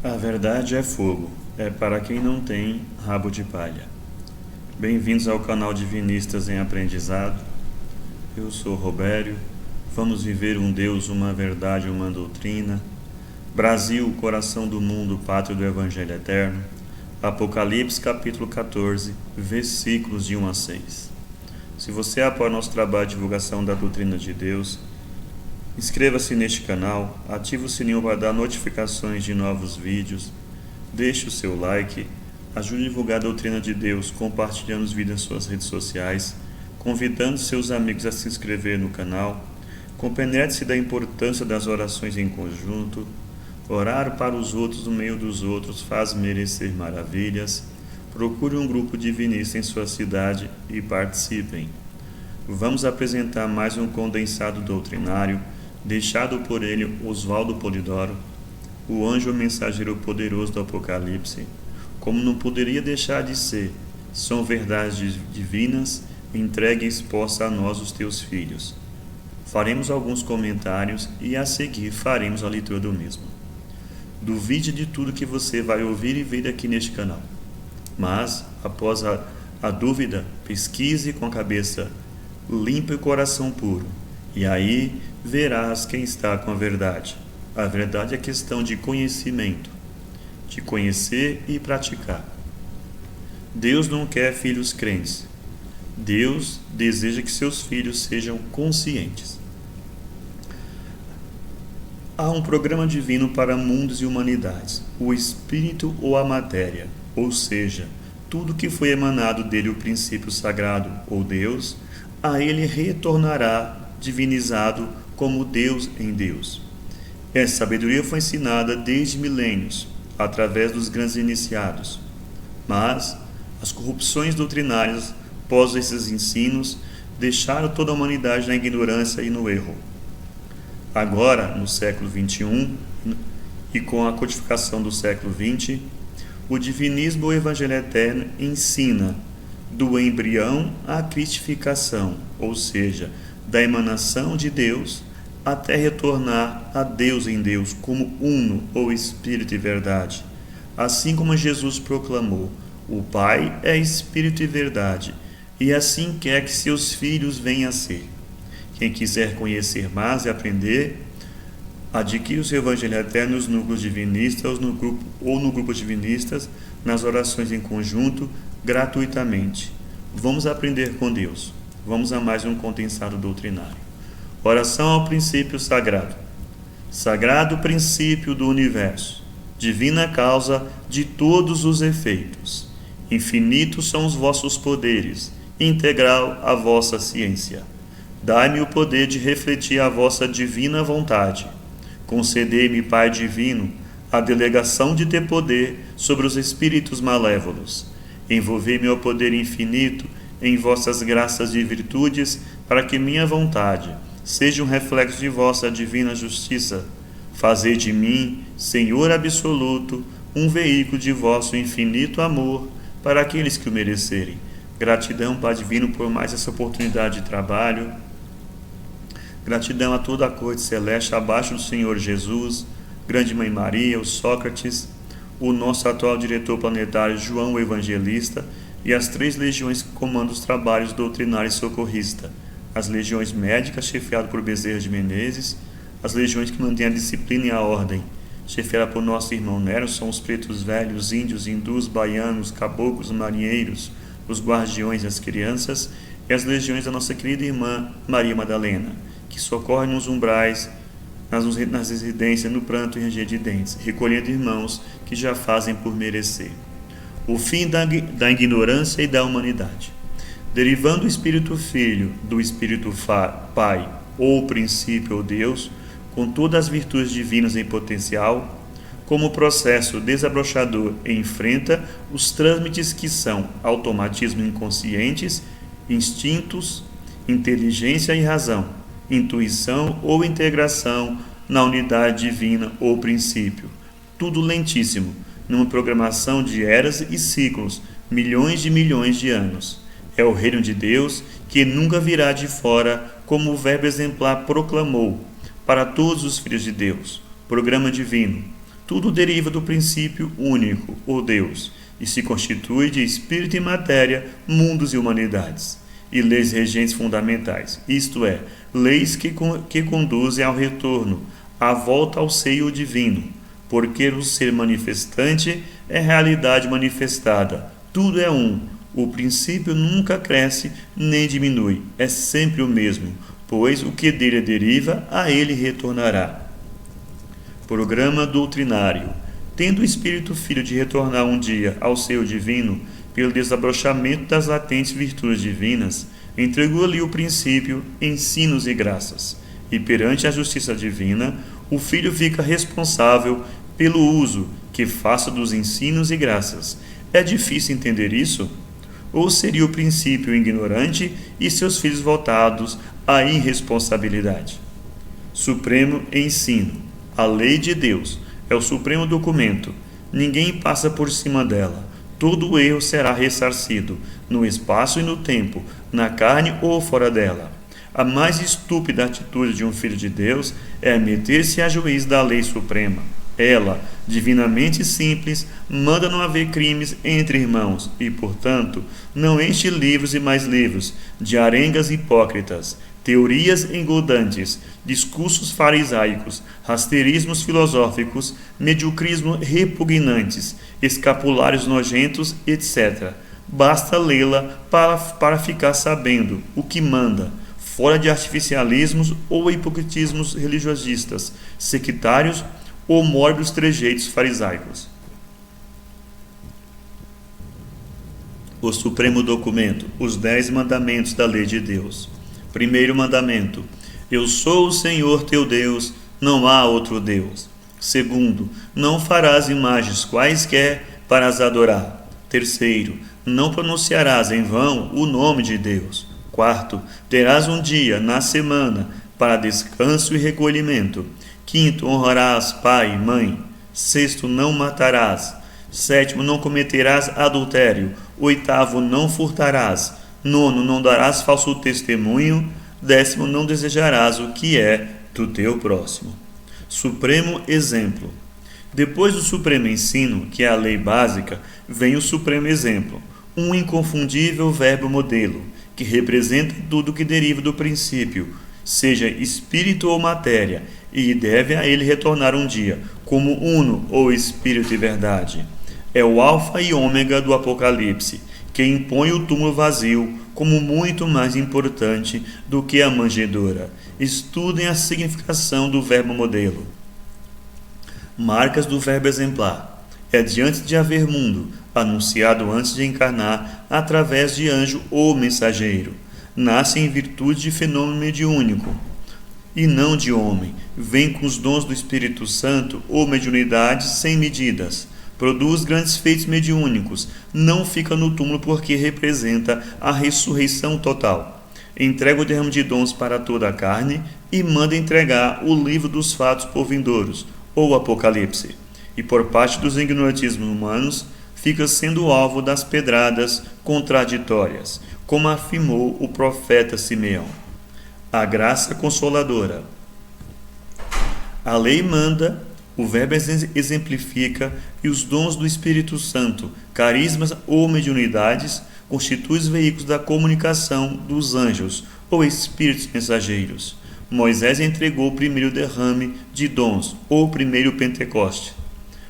A verdade é fogo, é para quem não tem rabo de palha. Bem-vindos ao canal Divinistas em Aprendizado. Eu sou Robério. Vamos viver um Deus, uma verdade, uma doutrina. Brasil, coração do mundo, pátria do Evangelho Eterno. Apocalipse, capítulo 14, versículos de 1 a 6. Se você apoia nosso trabalho de divulgação da doutrina de Deus, inscreva-se neste canal, ative o sininho para dar notificações de novos vídeos, deixe o seu like, ajude a divulgar a doutrina de Deus compartilhando os vídeos em suas redes sociais, convidando seus amigos a se inscrever no canal, compenetre-se da importância das orações em conjunto. Orar para os outros no meio dos outros faz merecer maravilhas. Procure um grupo divinista em sua cidade e participem. Vamos apresentar mais um condensado doutrinário, deixado por ele Oswaldo Polidoro, o anjo mensageiro poderoso do Apocalipse. Como não poderia deixar de ser, são verdades divinas, entregue e exposta a nós, os teus filhos. Faremos alguns comentários e a seguir faremos a leitura do mesmo. Duvide de tudo que você vai ouvir e ver aqui neste canal. Mas, após a dúvida, pesquise com a cabeça limpa e coração puro. E aí verás quem está com a verdade. A verdade é questão de conhecimento, de conhecer e praticar. Deus não quer filhos crentes. Deus deseja que seus filhos sejam conscientes. Há um programa divino para mundos e humanidades, o espírito ou a matéria, ou seja, tudo que foi emanado dele, o princípio sagrado ou Deus, a ele retornará divinizado como Deus em Deus. Essa sabedoria foi ensinada desde milênios, através dos grandes iniciados. Mas as corrupções doutrinárias, pós esses ensinos, deixaram toda a humanidade na ignorância e no erro. Agora, no século XXI, e com a codificação do século XX, o divinismo ou evangelho eterno ensina do embrião à cristificação, ou seja, da emanação de Deus até retornar a Deus em Deus como uno ou espírito e verdade. Assim como Jesus proclamou, o Pai é espírito e verdade, e assim quer que seus filhos venham a ser. Quem quiser conhecer mais e aprender, adquire o seu Evangelho Eterno nos núcleos divinistas ou no grupo divinistas, nas orações em conjunto, gratuitamente. Vamos aprender com Deus. Vamos a mais um condensado doutrinário. Oração ao princípio sagrado. Sagrado princípio do universo, divina causa de todos os efeitos. Infinitos são os vossos poderes, integral a vossa ciência. Dai-me o poder de refletir a vossa divina vontade. Concedei-me, Pai divino, a delegação de ter poder sobre os espíritos malévolos. Envolvei-me ao poder infinito em vossas graças e virtudes, para que minha vontade seja um reflexo de vossa divina justiça. Fazei de mim, Senhor absoluto, um veículo de vosso infinito amor para aqueles que o merecerem. Gratidão, Pai divino, por mais essa oportunidade de trabalho. Gratidão a toda a corte celeste abaixo do Senhor Jesus, Grande Mãe Maria, o Sócrates, o nosso atual diretor planetário João o Evangelista e as 3 legiões que comandam os trabalhos doutrinários e socorrista, as legiões médicas chefiadas por Bezerra de Menezes, as legiões que mantêm a disciplina e a ordem, chefiadas por nosso irmão Nero, são os pretos velhos, índios, hindus, baianos, caboclos, marinheiros, os guardiões e as crianças, e as legiões da nossa querida irmã Maria Madalena, que socorre nos umbrais, nas residências, no pranto e ranger de dentes, recolhendo irmãos que já fazem por merecer. O fim da ignorância e da humanidade. Derivando o Espírito Filho do Espírito Pai, ou princípio ou Deus, com todas as virtudes divinas em potencial, como processo desabrochador enfrenta os trâmites que são automatismo inconscientes, instintos, inteligência e razão, intuição ou integração na unidade divina ou princípio. Tudo lentíssimo, numa programação de eras e ciclos, milhões de anos. É o reino de Deus que nunca virá de fora, como o Verbo exemplar proclamou para todos os filhos de Deus. Programa divino. tudo deriva do princípio único, o Deus, e se constitui de espírito e matéria, mundos e humanidades, e leis regentes fundamentais, isto é, leis que conduzem ao retorno, à volta ao seio divino, porque o ser manifestante é realidade manifestada, tudo é um, o princípio nunca cresce nem diminui, é sempre o mesmo, pois o que dele deriva, a ele retornará. Programa doutrinário. Tendo o Espírito Filho de retornar um dia ao seio divino, pelo desabrochamento das latentes virtudes divinas, entregou-lhe o princípio, ensinos e graças. E perante a justiça divina, o Filho fica responsável pelo uso que faça dos ensinos e graças. É difícil entender isso? Ou seria o princípio ignorante e seus filhos voltados à irresponsabilidade? Supremo ensino. A lei de Deus é o supremo documento. Ninguém passa por cima dela. Todo erro será ressarcido, no espaço e no tempo, na carne ou fora dela. A mais estúpida atitude de um filho de Deus é meter-se a juiz da lei suprema. Ela, divinamente simples, manda não haver crimes entre irmãos e, portanto, não enche livros e mais livros de arengas hipócritas, teorias engodantes, discursos farisaicos, rasteirismos filosóficos, mediocrismos repugnantes, escapulários nojentos, etc. Basta lê-la para ficar sabendo o que manda, fora de artificialismos ou hipocritismos religiosistas, sectários ou mórbidos trejeitos farisaicos. O Supremo Documento, os 10 mandamentos da lei de Deus. Primeiro mandamento: eu sou o Senhor teu Deus, não há outro Deus. Segundo: não farás imagens quaisquer para as adorar. Terceiro: não pronunciarás em vão o nome de Deus. Quarto: terás um dia na semana para descanso e recolhimento. Quinto: honrarás pai e mãe. Sexto: não matarás. Sétimo: não cometerás adultério. Oitavo: não furtarás. Nono: não darás falso testemunho. Décimo: não desejarás o que é do teu próximo. Supremo exemplo. Depois do supremo ensino, que é a lei básica, vem o supremo exemplo, um inconfundível verbo modelo, que representa tudo que deriva do princípio, seja espírito ou matéria, e deve a ele retornar um dia, como uno ou espírito e verdade. É o alfa e ômega do Apocalipse, que impõe o túmulo vazio como muito mais importante do que a manjedoura. Estudem a significação do verbo modelo. Marcas do verbo exemplar. É diante de haver mundo, anunciado antes de encarnar, através de anjo ou mensageiro. Nasce em virtude de fenômeno mediúnico, e não de homem. Vem com os dons do Espírito Santo ou mediunidade sem medidas. Produz grandes feitos mediúnicos. Não fica no túmulo porque representa a ressurreição total. Entrega o derrame de dons para toda a carne e manda entregar o livro dos fatos por vindouros, ou Apocalipse. E por parte dos ignorantismos humanos, fica sendo alvo das pedradas contraditórias, como afirmou o profeta Simeão. A graça consoladora. A lei manda, o verbo exemplifica, e os dons do Espírito Santo, carismas ou mediunidades, constituem os veículos da comunicação dos anjos ou espíritos mensageiros. Moisés entregou o primeiro derrame de dons, ou primeiro Pentecoste,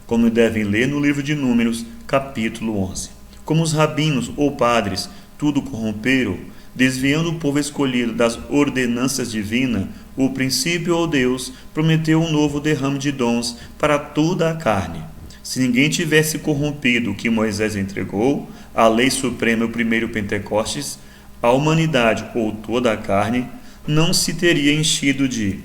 como devem ler no livro de Números, capítulo 11. Como os rabinos ou padres tudo corromperam, desviando o povo escolhido das ordenanças divinas, o princípio ou Deus prometeu um novo derrame de dons para toda a carne. Se ninguém tivesse corrompido o que Moisés entregou, a lei suprema e o primeiro Pentecostes, a humanidade ou toda a carne não se teria enchido de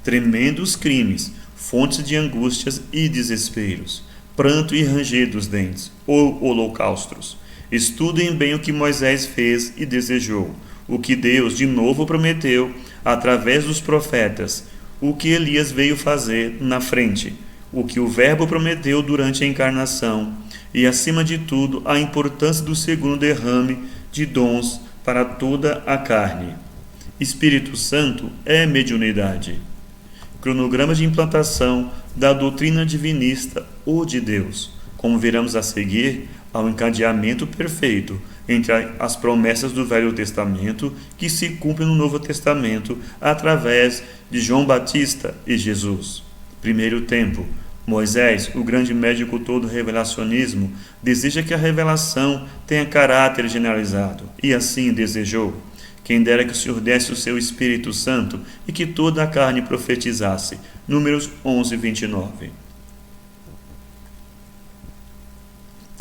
tremendos crimes, fontes de angústias e desesperos, pranto e ranger dos dentes, ou holocaustos. Estudem bem o que Moisés fez e desejou, o que Deus de novo prometeu através dos profetas, o que Elias veio fazer na frente, o que o Verbo prometeu durante a encarnação e, acima de tudo, a importância do segundo derrame de dons para toda a carne. Espírito Santo é mediunidade. cronograma de implantação da doutrina divinista ou de Deus, como veremos a seguir, ao encadeamento perfeito entre as promessas do Velho Testamento que se cumprem no Novo Testamento através de João Batista e Jesus. Primeiro tempo. Moisés, o grande médico todo revelacionismo, deseja que a revelação tenha caráter generalizado, e assim desejou. Quem dera que o Senhor desse o seu Espírito Santo e que toda a carne profetizasse. Números 11, 29.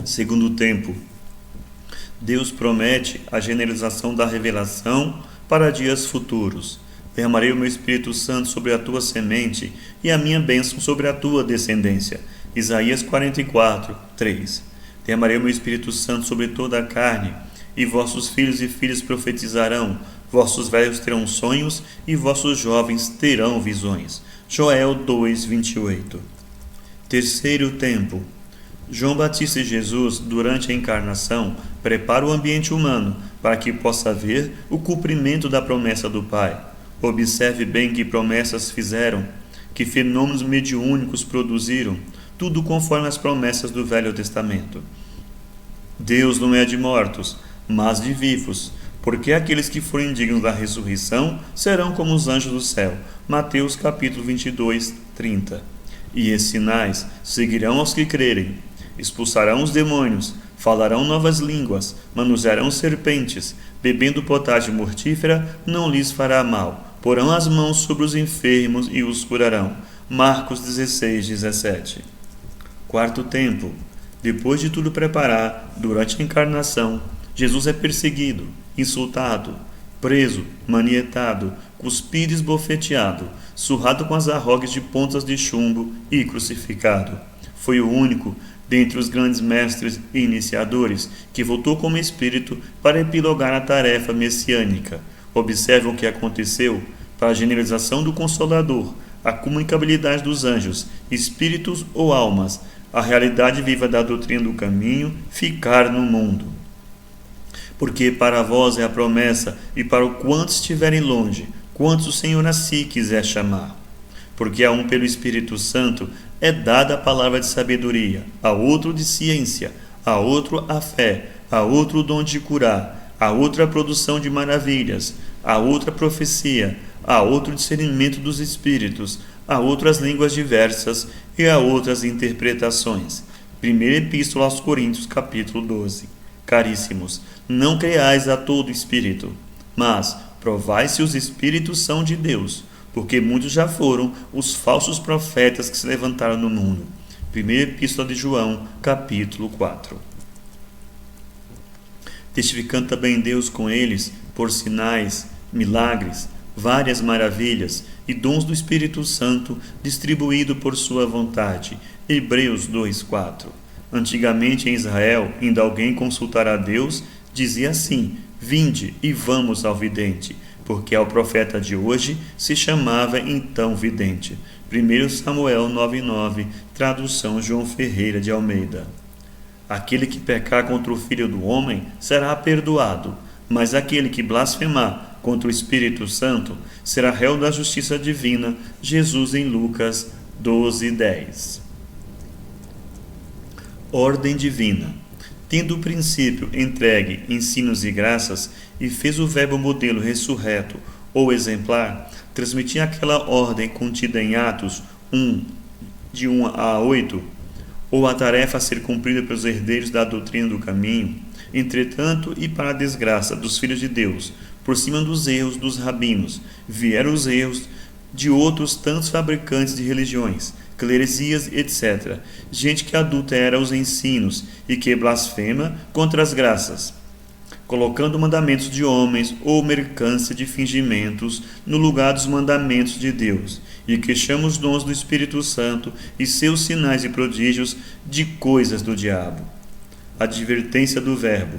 Segundo tempo. Deus promete a generalização da revelação para dias futuros. Derramarei o meu Espírito Santo sobre a tua semente e a minha bênção sobre a tua descendência. Isaías 44, 3. Derramarei o meu Espírito Santo sobre toda a carne, e vossos filhos e filhas profetizarão, vossos velhos terão sonhos, e vossos jovens terão visões. Joel 2, 28. Terceiro tempo. João Batista e Jesus, durante a encarnação, preparam o ambiente humano para que possa haver o cumprimento da promessa do Pai. Observe bem que promessas fizeram, que fenômenos mediúnicos produziram, tudo conforme as promessas do Velho Testamento. Deus não é de mortos, mas de vivos, porque aqueles que forem dignos da ressurreição serão como os anjos do céu. Mateus capítulo 22, 30. E esses sinais seguirão aos que crerem. Expulsarão os demônios, falarão novas línguas, manusearão serpentes, bebendo potágem mortífera não lhes fará mal, porão as mãos sobre os enfermos e os curarão. Marcos 16, 17. Quarto tempo. Depois de tudo preparar, durante a encarnação, Jesus é perseguido, insultado, preso, manietado, cuspido e esbofeteado, surrado com as arrogas de pontas de chumbo e crucificado. Foi o único dentre os grandes mestres e iniciadores que voltou como espírito para epilogar a tarefa messiânica. Observe o que aconteceu para a generalização do Consolador, a comunicabilidade dos anjos, espíritos ou almas, a realidade viva da doutrina do caminho, ficar no mundo. Porque para vós é a promessa, e para o quantos estiverem longe, quantos o Senhor a si quiser chamar. Porque a um pelo Espírito Santo é dada a palavra de sabedoria, a outro de ciência, a outro a fé, a outro o dom de curar, a outra a produção de maravilhas, a outra a profecia, a outro o discernimento dos espíritos, a outro as línguas diversas e a outras interpretações. Primeira Epístola aos Coríntios, capítulo 12. Caríssimos, não creais a todo espírito, mas provai se os espíritos são de Deus, porque muitos já foram os falsos profetas que se levantaram no mundo. Primeira Epístola de João, capítulo 4. Testificando também Deus com eles, por sinais, milagres, várias maravilhas e dons do Espírito Santo, distribuído por sua vontade. Hebreus 2, 4. Antigamente em Israel, indo alguém consultar a Deus, dizia assim: vinde e vamos ao vidente, porque ao profeta de hoje se chamava então vidente. 1 Samuel 9,9, tradução João Ferreira de Almeida. Aquele que pecar contra o Filho do Homem será perdoado, mas aquele que blasfemar contra o Espírito Santo será réu da justiça divina. Jesus em Lucas 12:10. Ordem divina. Tendo o princípio entregue ensinos e graças, e fez o verbo modelo ressurreto ou exemplar, transmitia aquela ordem contida em Atos 1, de 1 a 8, ou a tarefa a ser cumprida pelos herdeiros da doutrina do caminho. Entretanto, e para a desgraça dos filhos de Deus, por cima dos erros dos rabinos, vieram os erros de outros tantos fabricantes de religiões, cleresias, etc., gente que adultera os ensinos e que blasfema contra as graças, colocando mandamentos de homens ou mercância de fingimentos no lugar dos mandamentos de Deus, e que chama os dons do Espírito Santo e seus sinais e prodígios de coisas do diabo. Advertência do verbo.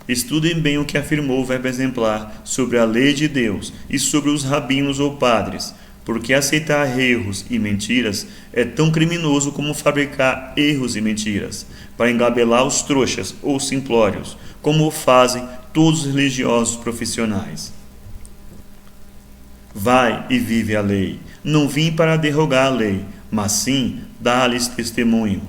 Estudem bem o que afirmou o verbo exemplar sobre a lei de Deus e sobre os rabinos ou padres, porque aceitar erros e mentiras é tão criminoso como fabricar erros e mentiras, para engabelar os trouxas ou simplórios, como o fazem todos os religiosos profissionais. Vai e vive a lei. Não vim para derrogar a lei, mas sim dar-lhes testemunho.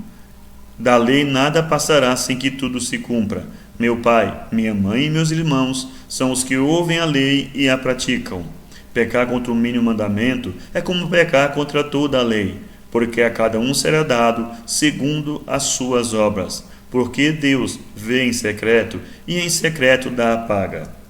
Da lei nada passará sem que tudo se cumpra. Meu pai, minha mãe e meus irmãos são os que ouvem a lei e a praticam. Pecar contra o mínimo mandamento é como pecar contra toda a lei, porque a cada um será dado segundo as suas obras. Porque Deus vê em secreto e em secreto dá a paga.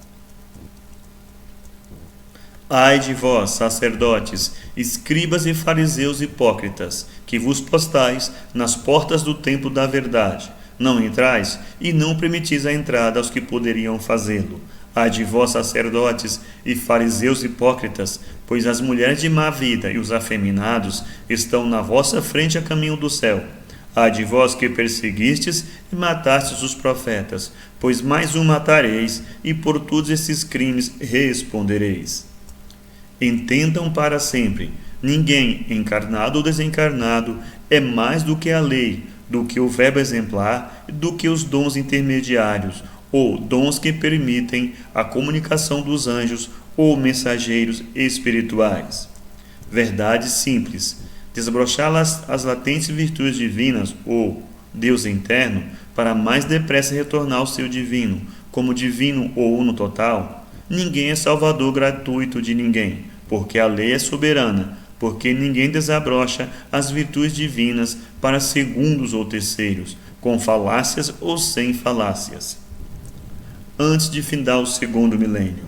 Ai de vós, sacerdotes, escribas e fariseus hipócritas, que vos postais nas portas do templo da verdade. Não entrais e não permitis a entrada aos que poderiam fazê-lo. Ai de vós, sacerdotes e fariseus hipócritas, pois as mulheres de má vida e os afeminados estão na vossa frente a caminho do céu. Ai de vós que perseguistes e matastes os profetas, pois mais um matareis, e por todos esses crimes respondereis. Entendam para sempre: ninguém, encarnado ou desencarnado, é mais do que a lei, do que o verbo exemplar, do que os dons intermediários, ou dons que permitem a comunicação dos anjos ou mensageiros espirituais. Verdade simples: desabrochar as latentes virtudes divinas, ou Deus interno, para mais depressa retornar ao seu divino, como divino ou uno total. Ninguém é salvador gratuito de ninguém, porque a lei é soberana, porque ninguém desabrocha as virtudes divinas para segundos ou terceiros, com falácias ou sem falácias. Antes de findar o segundo milênio,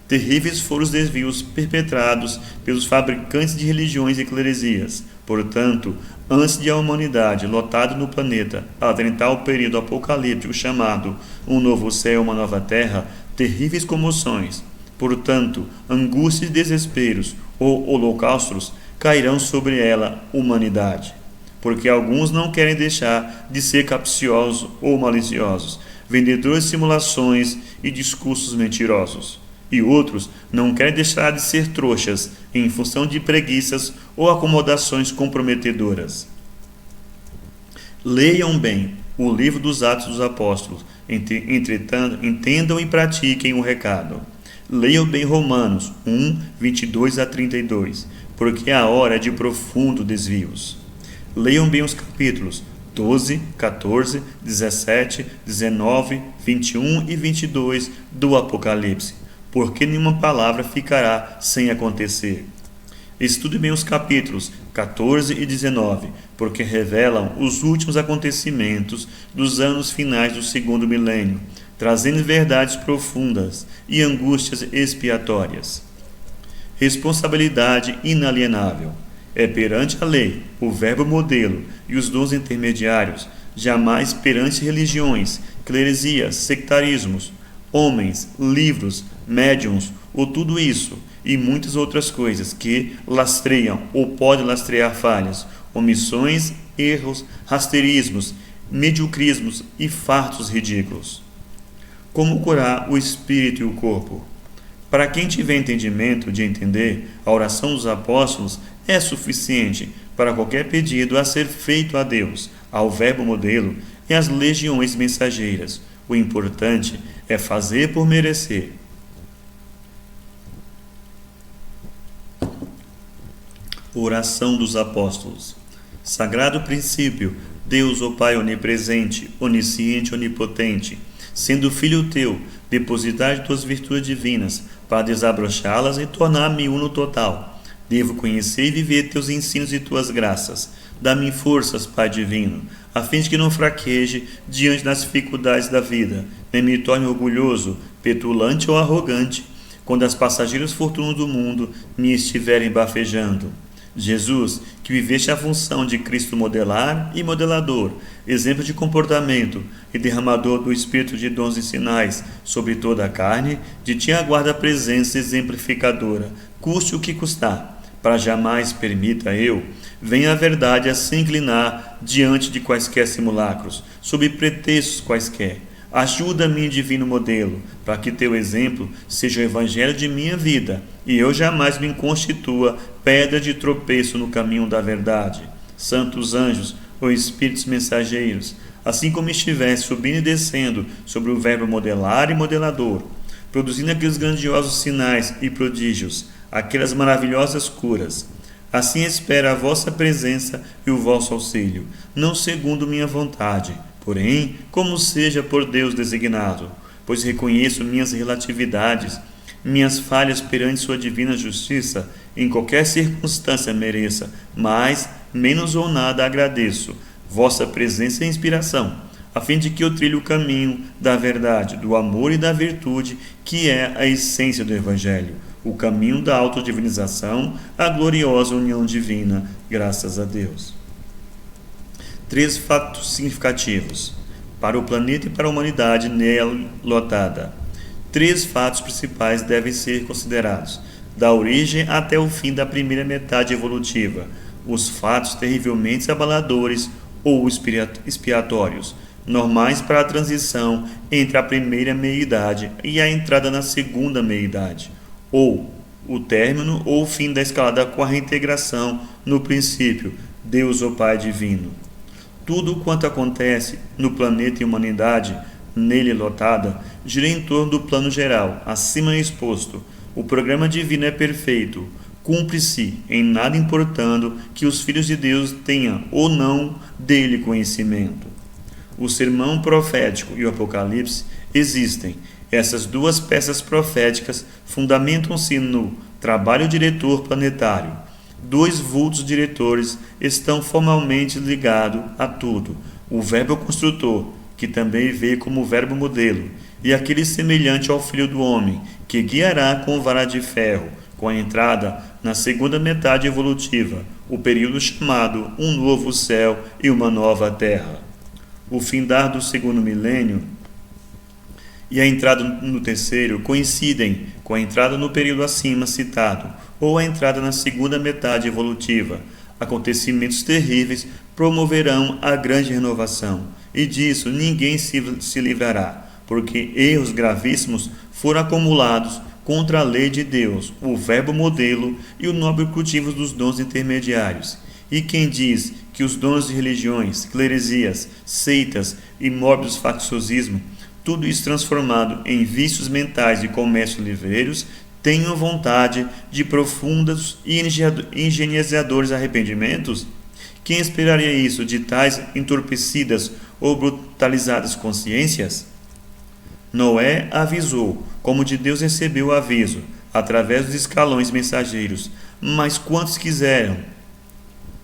terríveis foram os desvios perpetrados pelos fabricantes de religiões e eclesias. Portanto, antes de a humanidade, lotada no planeta, adentrar o período apocalíptico chamado um novo céu e uma nova terra, terríveis comoções, portanto, angústias e desesperos ou holocaustos cairão sobre ela, humanidade. Porque alguns não querem deixar de ser capciosos ou maliciosos, vendedores de simulações e discursos mentirosos. E outros não querem deixar de ser trouxas em função de preguiças ou acomodações comprometedoras. Leiam bem o livro dos Atos dos Apóstolos, entretanto, entendam e pratiquem o recado. Leiam bem Romanos 1, 22 a 32, porque a hora é de profundo desvios. Leiam bem os capítulos 12, 14, 17, 19, 21 e 22 do Apocalipse, porque nenhuma palavra ficará sem acontecer. Estude bem os capítulos 14 e 19, porque revelam os últimos acontecimentos dos anos finais do segundo milênio, trazendo verdades profundas e angústias expiatórias. Responsabilidade inalienável. É perante a lei, o verbo modelo e os dons intermediários, jamais perante religiões, cleresias, sectarismos, homens, livros, médiuns, ou tudo isso, e muitas outras coisas que lastreiam ou podem lastrear falhas, omissões, erros, rasteirismos, mediocrismos e fartos ridículos. Como curar o espírito e o corpo? Para quem tiver entendimento de entender, a oração dos apóstolos é suficiente para qualquer pedido a ser feito a Deus, ao verbo modelo e às legiões mensageiras. O importante é fazer por merecer. Oração dos Apóstolos. Sagrado princípio, Deus, o Pai onipresente, onisciente, onipotente, sendo filho teu, depositar de tuas virtudes divinas, para desabrochá-las e tornar-me uno total. Devo conhecer e viver teus ensinos e tuas graças. Dá-me forças, Pai divino, a fim de que não fraqueje diante das dificuldades da vida, nem me torne orgulhoso, petulante ou arrogante, quando as passageiras fortunas do mundo me estiverem bafejando. Jesus, que viveste a função de Cristo modelar e modelador, exemplo de comportamento e derramador do Espírito de dons e sinais sobre toda a carne, de ti aguarda a presença exemplificadora, custe o que custar, para jamais permita eu, venha a verdade a se inclinar diante de quaisquer simulacros, sob pretextos quaisquer. Ajuda-me, divino modelo, para que teu exemplo seja o evangelho de minha vida e eu jamais me constitua pedra de tropeço no caminho da verdade. Santos anjos ou espíritos mensageiros, assim como estivesse subindo e descendo sobre o verbo modelar e modelador, produzindo aqueles grandiosos sinais e prodígios, aquelas maravilhosas curas, Assim espero a vossa presença e o vosso auxílio, não segundo minha vontade, porém, como seja por Deus designado, pois reconheço minhas relatividades, minhas falhas perante sua divina justiça, em qualquer circunstância mereça, mas, menos ou nada, agradeço vossa presença e inspiração, a fim de que eu trilhe o caminho da verdade, do amor e da virtude, que é a essência do Evangelho, o caminho da autodivinização, a gloriosa união divina, graças a Deus. 3 fatos significativos para o planeta e para a humanidade nela lotada. 3 fatos principais devem ser considerados, da origem até o fim da primeira metade evolutiva, os fatos terrivelmente abaladores ou expiatórios, normais para a transição entre a primeira meia-idade e a entrada na segunda meia-idade, ou o término ou o fim da escalada com a reintegração no princípio, Deus o Pai Divino. Tudo quanto acontece no planeta e humanidade, nele lotada, gira em torno do plano geral, acima exposto. O programa divino é perfeito, cumpre-se, em nada importando que os filhos de Deus tenham ou não dele conhecimento. O sermão profético e o Apocalipse existem. Essas 2 peças proféticas fundamentam-se no trabalho diretor planetário. 2 vultos diretores estão formalmente ligados a tudo: o verbo construtor, que também veio como verbo modelo, e aquele semelhante ao Filho do Homem, que guiará com vara de ferro, com a entrada na segunda metade evolutiva, o período chamado um novo céu e uma nova terra. O findar do segundo milênio e a entrada no terceiro coincidem com a entrada no período acima citado, ou a entrada na segunda metade evolutiva. Acontecimentos terríveis promoverão a grande renovação, e disso ninguém se livrará, porque erros gravíssimos foram acumulados contra a lei de Deus, o verbo modelo e o nobre cultivo dos dons intermediários. E quem diz que os dons de religiões, cleresias, seitas e mórbidos facciosismo, tudo isso transformado em vícios mentais e comércio livreiros, tenham vontade de profundos e engenhecedores arrependimentos? Quem esperaria isso de tais entorpecidas ou brutalizadas consciências? Noé avisou, como de Deus recebeu o aviso, através dos escalões mensageiros, mas quantos quiseram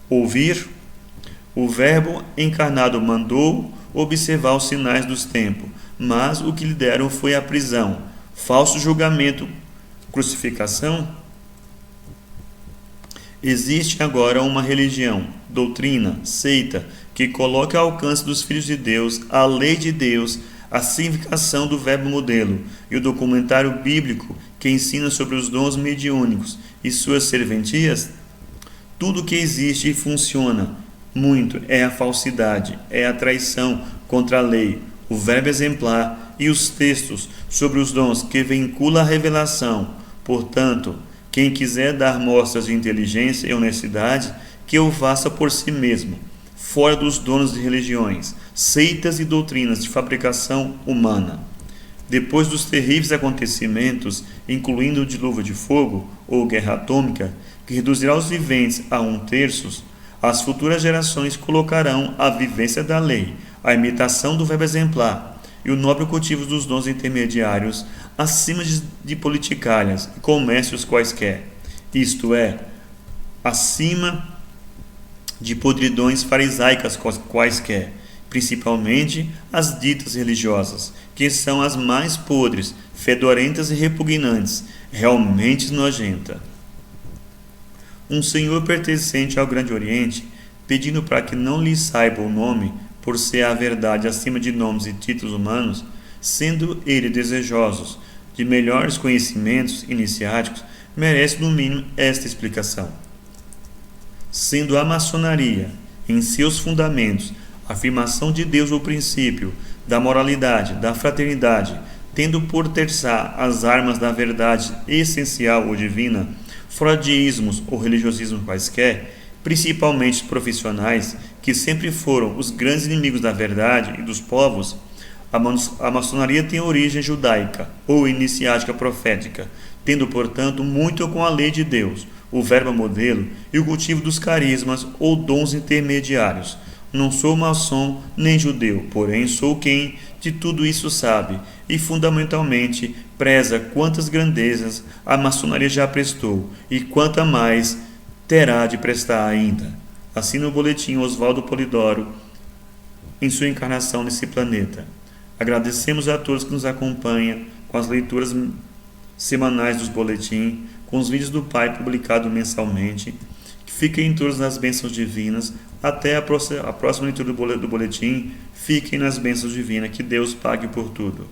ouvir? O Verbo encarnado mandou observar os sinais dos tempos, mas o que lhe deram foi a prisão, falso julgamento, crucificação. Existe agora uma religião, doutrina, seita, que coloca ao alcance dos filhos de Deus a lei de Deus, a significação do verbo modelo e o documentário bíblico que ensina sobre os dons mediúnicos e suas serventias. Tudo que existe e funciona muito é a falsidade, é a traição contra a lei, o verbo exemplar e os textos sobre os dons que vincula a revelação. Portanto, quem quiser dar mostras de inteligência e honestidade, que o faça por si mesmo, fora dos donos de religiões, seitas e doutrinas de fabricação humana. Depois dos terríveis acontecimentos, incluindo o dilúvio de fogo ou guerra atômica, que reduzirá os viventes a 1/3, as futuras gerações colocarão a vivência da lei, a imitação do verbo exemplar e o nobre cultivo dos dons intermediários acima de politicalhas e comércios quaisquer, isto é, acima de podridões farisaicas quaisquer, principalmente as ditas religiosas, que são as mais podres, fedorentas e repugnantes, realmente nojentas. Um senhor pertencente ao Grande Oriente, pedindo para que não lhe saiba o nome, por ser a verdade acima de nomes e títulos humanos, sendo ele desejosos de melhores conhecimentos iniciáticos, merece no mínimo esta explicação. Sendo a maçonaria, em seus fundamentos, a afirmação de Deus o princípio da moralidade, da fraternidade, tendo por terçar as armas da verdade essencial ou divina, fora de ismos ou religiosismos quaisquer, principalmente os profissionais, que sempre foram os grandes inimigos da verdade e dos povos, a maçonaria tem origem judaica ou iniciática profética, tendo, portanto, muito com a lei de Deus, o verbo modelo e o cultivo dos carismas ou dons intermediários. Não sou maçom nem judeu, porém sou quem de tudo isso sabe e fundamentalmente preza quantas grandezas a maçonaria já prestou e quanta mais terá de prestar ainda. Assina o boletim Oswaldo Polidoro em sua encarnação nesse planeta. Agradecemos a todos que nos acompanham com as leituras semanais dos boletins, com os vídeos do Pai publicados mensalmente. Fiquem todos nas bênçãos divinas. Até a próxima leitura do boletim. Fiquem nas bênçãos divinas. Que Deus pague por tudo.